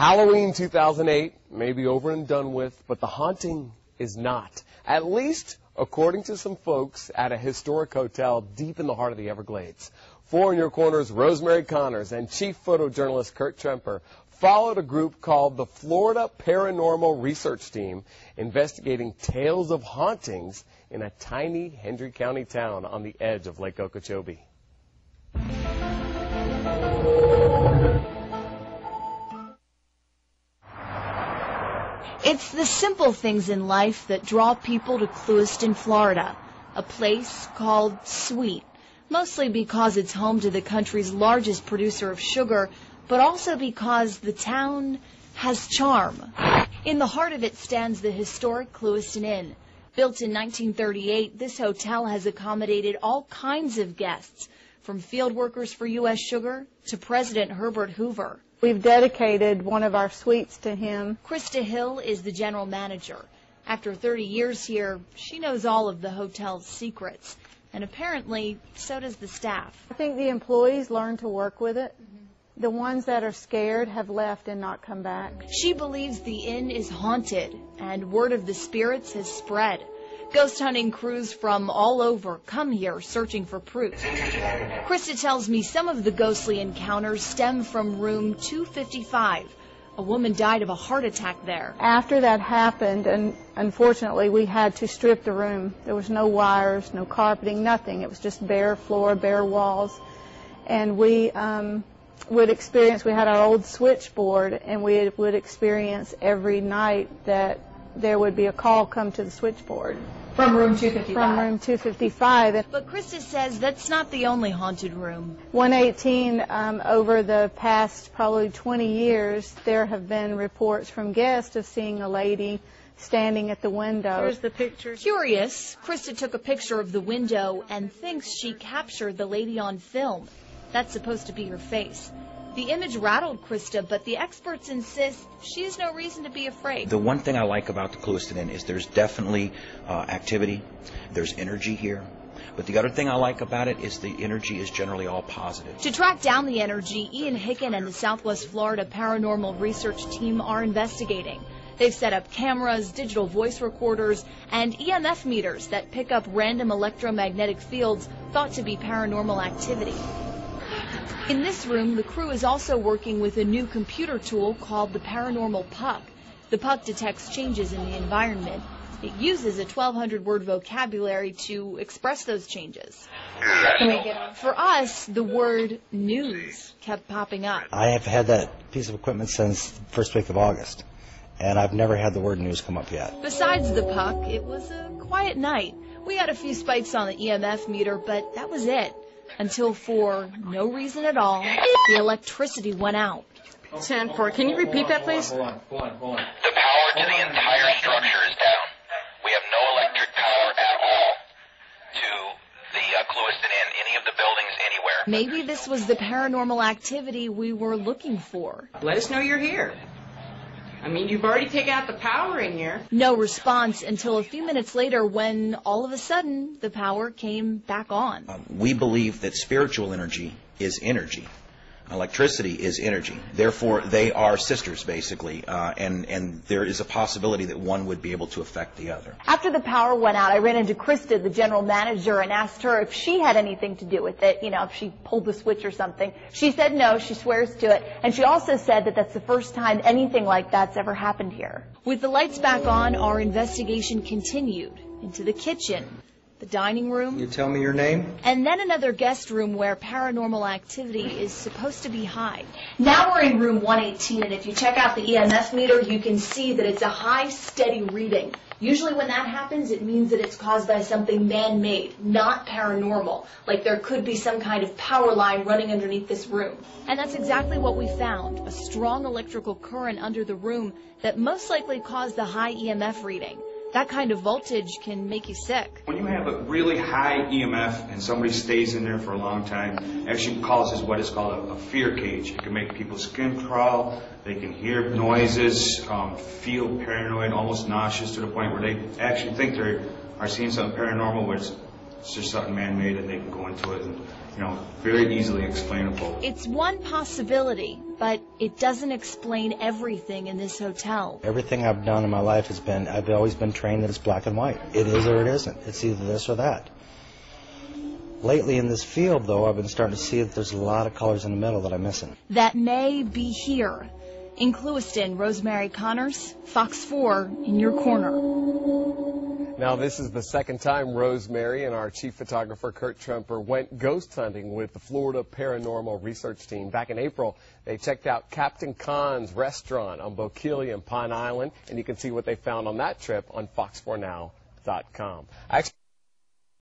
Halloween 2008 may be over and done with, but the haunting is not. At least according to some folks at a historic hotel deep in the heart of the Everglades. 4 in Your Corner's Rosemary Connors and chief photojournalist Kurt Tremper followed a group called the Florida Paranormal Research Team investigating tales of hauntings in a tiny Hendry County town on the edge of Lake Okeechobee. It's the simple things in life that draw people to Clewiston, Florida, a place called Sweet, mostly because it's home to the country's largest producer of sugar, but also because the town has charm. In the heart of it stands the historic Clewiston Inn. Built in 1938, this hotel has accommodated all kinds of guests, from field workers for U.S. Sugar to President Herbert Hoover. We've dedicated one of our suites to him. Krista Hill is the general manager. After 30 years here, she knows all of the hotel's secrets. And apparently, so does the staff. I think the employees learn to work with it. The ones that are scared have left and not come back. She believes the inn is haunted, and word of the spirits has spread. Ghost hunting crews from all over come here searching for proof. Krista tells me some of the ghostly encounters stem from room 255. A woman died of a heart attack there. After that happened, and unfortunately we had to strip the room. There was no wires, no carpeting, nothing. It was just bare floor, bare walls. And we would experience, we had our old switchboard, and we would experience every night that there would be a call come to the switchboard. From room 255? From room 255. But Krista says that's not the only haunted room. 118, over the past probably 20 years, there have been reports from guests of seeing a lady standing at the window. Here's the picture. Curious, Krista took a picture of the window and thinks she captured the lady on film. That's supposed to be her face. The image rattled Krista, but the experts insist she has no reason to be afraid. The one thing I like about the Clewiston Inn is there's definitely activity, there's energy here. But the other thing I like about it is the energy is generally all positive. To track down the energy, Ian Hicken and the Southwest Florida Paranormal Research Team are investigating. They've set up cameras, digital voice recorders, and EMF meters that pick up random electromagnetic fields thought to be paranormal activity. In this room, the crew is also working with a new computer tool called the Paranormal Puck. The Puck detects changes in the environment. It uses a 1,200-word vocabulary to express those changes. For us, the word news kept popping up. I have had that piece of equipment since the first week of August, and I've never had the word news come up yet. Besides the Puck, it was a quiet night. We had a few spikes on the EMF meter, but that was it. Until, for no reason at all, the electricity went out. 10-4. Can you repeat that, please? Hold on. The power to the entire structure is down. We have no electric power at all to the Clewiston Inn, any of the buildings, anywhere. Maybe this was the paranormal activity we were looking for. Let us know you're here. I mean, you've already taken out the power in here. No response until a few minutes later when, all of a sudden, the power came back on. We believe that spiritual energy is energy. Electricity is energy. Therefore, they are sisters, basically, and there is a possibility that one would be able to affect the other. After the power went out, I ran into Krista, the general manager, and asked her if she had anything to do with it, if she pulled the switch or something. She said no, she swears to it, and she also said that that's the first time anything like that's ever happened here. With the lights back on, our investigation continued into the kitchen, the dining room. You tell me your name? And then another guest room where paranormal activity is supposed to be high. Now we're in room 118, and if you check out the EMF meter, you can see that it's a high, steady reading. Usually when that happens, it means that it's caused by something man-made, not paranormal, like there could be some kind of power line running underneath this room. And that's exactly what we found, a strong electrical current under the room that most likely caused the high EMF reading. That kind of voltage can make you sick. When you have a really high EMF and somebody stays in there for a long time, it actually causes what is called a fear cage. It can make people's skin crawl, they can hear noises, feel paranoid, almost nauseous to the point where they actually think they are seeing something paranormal, where it's just something man-made and they can go into it and very easily explainable. It's one possibility, but it doesn't explain everything in this hotel. Everything I've done in my life has been, I've always been trained that it's black and white. It is or it isn't. It's either this or that. Lately in this field, though, I've been starting to see that there's a lot of colors in the middle that I'm missing. That may be here. In Clewiston, Rosemary Connors, FOX4 in your corner. Now, this is the second time Rosemary and our chief photographer, Kurt Trumper, went ghost hunting with the Florida Paranormal Research Team. Back in April, they checked out Captain Khan's restaurant on Bokeelia and Pine Island, and you can see what they found on that trip on fox4now.com.